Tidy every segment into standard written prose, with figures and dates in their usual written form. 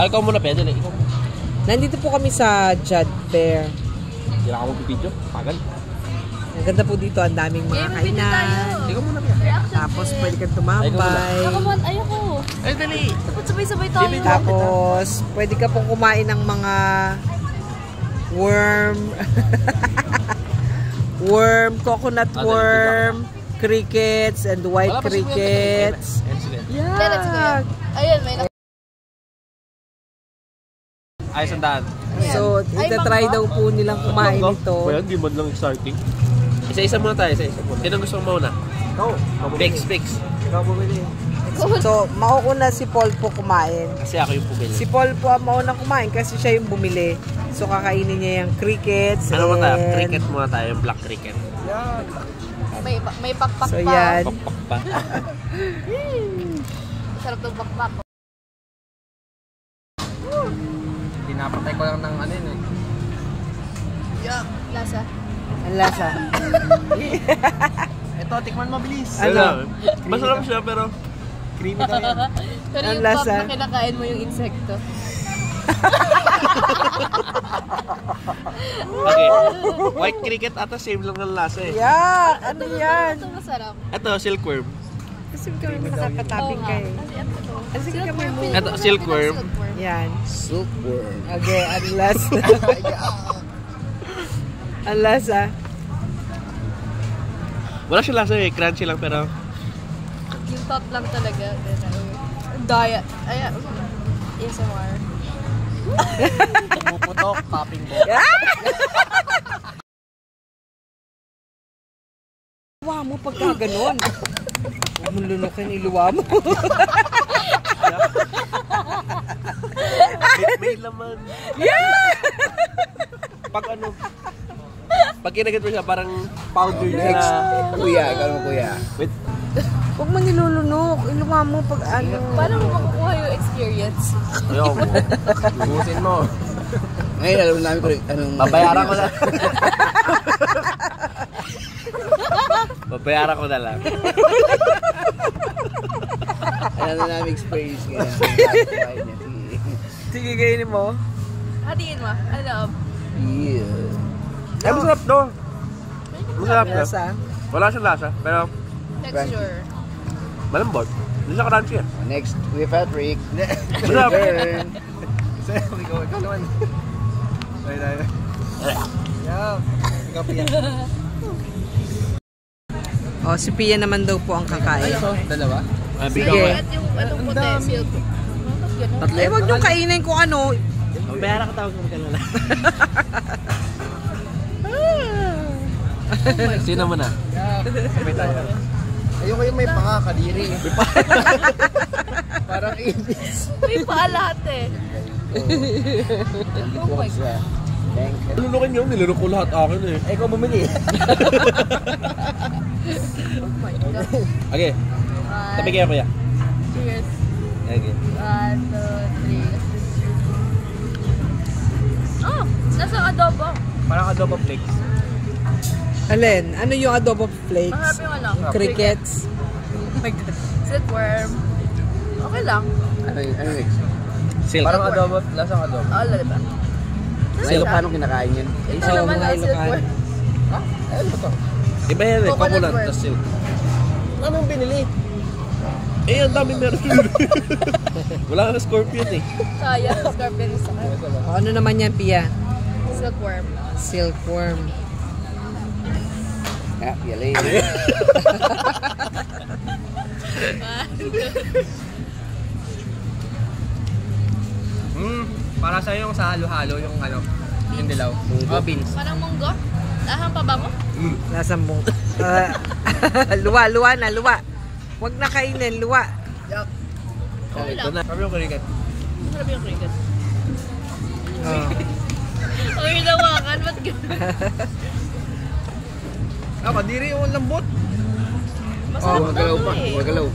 Ikaw muna, pwede na. Ikaw. Nandito po kami sa Jad Fair. Hindi na ako mag-video. Pagal. Ang ganda po dito, ang daming mga kainan. Ikaw muna. Tapos pwede kang tumambay. Ayoko. Ay, dali. Dapat sabay-sabay tayo. Tapos pwede ka pong kumain ng mga worm. Worm, coconut worm, crickets, and white crickets. Yeah. Ayun, may Ay, sandaan. So, itatry daw po nilang kumain ito. Well, hindi man lang exciting. Isa-isa muna tayo, isa-isa muna. Sino gusto mo mauna? Ikaw. Fix. Ikaw bumili. So, mauna si Paul po kumain. Kasi ako yung bumili. Si Paul po ang maunang kumain kasi siya yung bumili. So, kakainin niya yung crickets. Ano muna tayo? Cricket muna tayo, yung black cricket. Yan. May pakpak So, pa. yan. Pakpak pa. Sarap ng pakpak. Pinapatay ko lang ng ano yun eh. Yeah. Lasa. Ang lasa. Ito, tikman mo bilis. Ano? Masarap siya pero creamy ka yan. Pero Ang yung lasa. pop na kinakain mo yung insekto. Okay. White cricket ata same lang ng lasa eh. Yan! Ano yan? Ito masarap. Ito, silkworm. Kasi kami nakakataping kayo. Kasi kami mo. Ito, silkworm. Yan. Silkworm. Okay, ang lasa. Ang lasa. Wala siya lasa eh, crunchy lang pero Yung top lang talaga. Diet. Ayan. ASMR. puputok, popping mo. Luwa mo pagka ganon. Huwag mong lunukin, iluwa mo. May laman. Yeah! Pag kinagat mo siya, parang powder Next. na. Kuya, ikaw mo kuya. Wait. Huwag mo nilulunok, iluwa mo pag ano. Paano mo makukuha yung experience? Ayaw mo. Bubusin mo. Ngayon, alam namin kung anong... Babayaran ko na. Babayaran ko na lang. Alam na namin experience ngayon. Sige, kainin mo. Hatiin mo. Ano? Yeah. Ay, masarap to. Masarap to. Lasa. Wala siyang lasa, pero Texture. malambot. Hindi siya crunchy eh. Next, Kuya Patrick. Masarap. Turn. Ikaw naman. Oh, si Pia naman daw po ang kakain. Dalawa? Sige. At yung anong puti, silk. Ganun. Eh, huwag niyong kainin kung ano. Bayaran ka tawag mo ka na lang. Sino mo na? Sabay tayo. Ayoko yung may pakakadiri. Parang ibis. May paa lahat eh. Oh my God. Thank you. Lunukin yun, nilunok ko lahat akin eh. Ay, ikaw bumili. Oh my God. Okay, tabi kayo kuya. Cheers. Okay. 1, 2, 3. Oh! Nasa adobo. Parang adobo flakes. Alin, ano yung adobo flakes? Masarap yung ano? Crickets. Oh my God. Silkworm. Okay lang. Ano next? Silk. Parang adobo, lasang adobo. Oh, diba? Sa Ilocano kinakain yan. Ito Oo, naman mga ang Ilocano. silkworm. Ayun ba to? Iba yan eh, Coconut coconut worm. tas silk. Anong binili? Eh, ang dami meron. Wala ka na scorpion eh. Sayang, scorpion sa akin. O, ano naman yan, Pia? Silkworm. Silkworm. Ah, yali. Para sa yung sa halo-halo yung ano, yung dilaw. Oh, beans. Parang munggo. Lahang pa ba mo? Lasang mong... luwa. Huwag na kainin, luwa. Okay lang. Sabi yung cricket. Masarap yung cricket. Oh. Ang hinawakan, ba't gano'n? Ah, kadiri yung lambot. Masarap Magalaw daw pa. eh. Magalaw.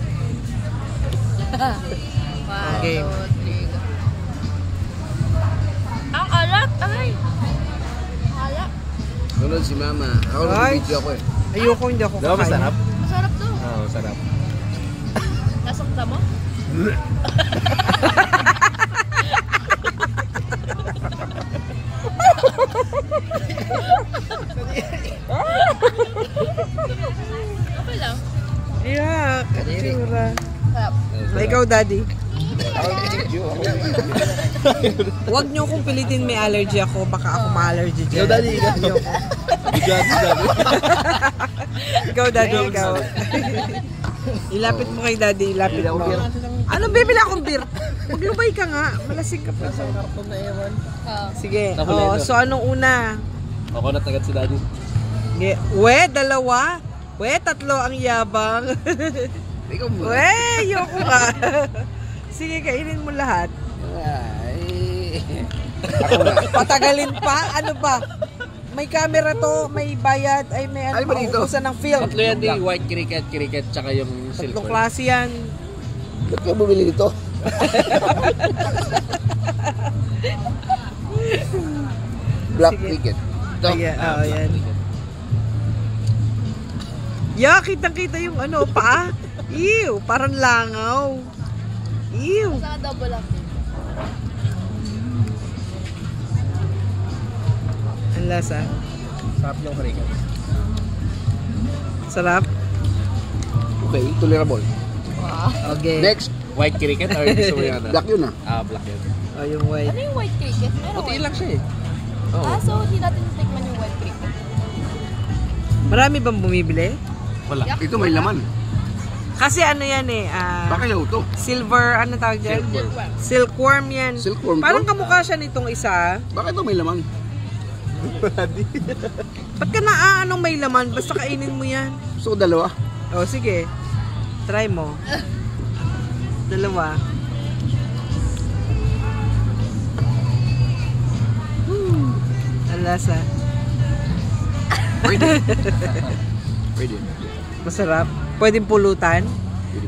1, Okay. 2, 3. Ang alat! Ay! Alat. Sunod si Mama. Ako Ay. nag-video ako eh. Ayoko, hindi ako Diba masarap? Masarap to. Oo, sarap. Nasakta mo? Ikaw, Daddy. Ako video. Huwag niyo kong pilitin may allergy ako. Baka ako ma-allergy dyan. Ikaw, Daddy. Ikaw. Ayoko. Ikaw, Daddy. Ikaw. Ilapit mo kay Daddy. Ilapit mo. Ano, bibili akong beer? Maglubay ka nga. Malasing ka pa. Sige. Oh, so, anong una? Ako na tagad si Daddy. We, dalawa. We, tatlo ang yabang. Ikaw muna. We, yoko ka. Sige, kainin mo lahat. Ay. Ako na. Patagalin pa? Ano ba? May camera to, may bayad, ay may Ay, ba dito? mauubusan ng film. Tatlo yan din, white cricket, tsaka yung Tatlong silver. klase yan. Ba't ka bumili nito? Black Sige. ticket. Ito. Ayan, yan. Ya, kitang-kita yung ano, paa. Ew, parang langaw. Ew. Saka double up. Ang lasa. Sarap yung cricket. Sarap. Okay, tolerable. Okay. Next, White cricket or gusto mo yung ano? black yun ah. Ah, black yun. Oh, yung white. Ano yung white cricket? Meron Puti white. lang siya eh. Ah, so hindi natin tikman yung white cricket. Marami bang bumibili? Wala. Ito may laman. Kasi ano yan eh, Baka yaw to. silver, ano tawag dyan? Silkworm. Silkworm yan. Silkworm to? Parang kamukha siya nitong isa. Baka ito may laman. Ba't ka anong may laman? Basta kainin mo yan. Gusto ko dalawa. O, sige. Try mo. Dalawa. Ang lasa. Pwede. Pwede. Masarap. Pwedeng pulutan.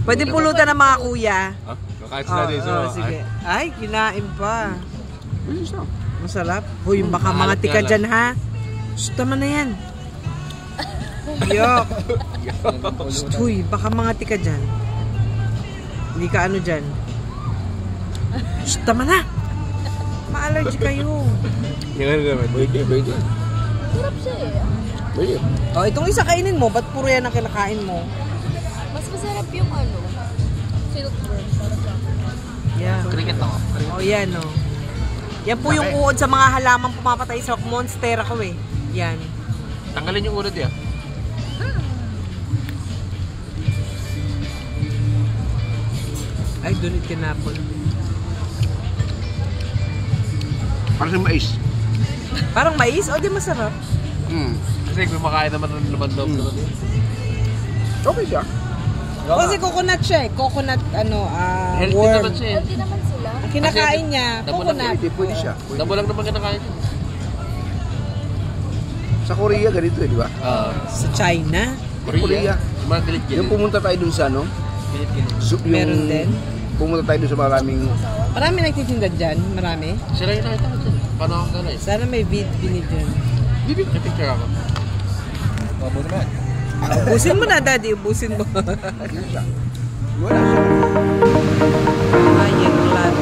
Pwedeng pulutan ng mga kuya. Ha? Kakain sila din. So, sige. Ay, kinain pa. Pwede siya. Masarap. Uy, baka mga Maalat tika nga dyan ha. Shh, tama na yan. Yok. Uy, baka mga tika dyan. Hindi ka ano dyan. Shh, tama na. Ma-allergy kayo. Yung ano naman. Pwede, pwede. Sarap siya eh. Pwede. O, itong isa kainin mo. Ba't puro yan ang kinakain mo? Mas masarap yung ano, silkworm. Para sa akin. Yeah. Cricket ako. O, yan o. Yan po yung uod sa mga halamang pumapatay sa monstera ko eh. Yan. Tanggalin yung ulo diya. Ay, doon itinapon. Para sa mais. Parang mais? O, di masarap. Kasi kumakain naman ng laman loob naman yun. Okay siya. Kasi coconut siya eh. Coconut, ano, Healthy worm. naman siya eh. Healthy naman sila. Ang kinakain niya, Damo lang coconut. Pwede, pwede siya. Pwede. Damo lang naman kinakain yun. Sa Korea ganito eh, di ba? Sa China. Korea. Mga gilit-gilit. Yung pumunta tayo dun sa ano, Gilit-gilit. Meron din. Pumunta tayo dun sa maraming Marami nagtitinda dyan. Marami. Sila yung nakita ko dyan. Paano akong gano'n eh? Sana may video dyan. Bibig na picture ako. Mabo naman. Ubusin mo na, Daddy. Ubusin mo. ano siya. Wala siya. Ayan, clad.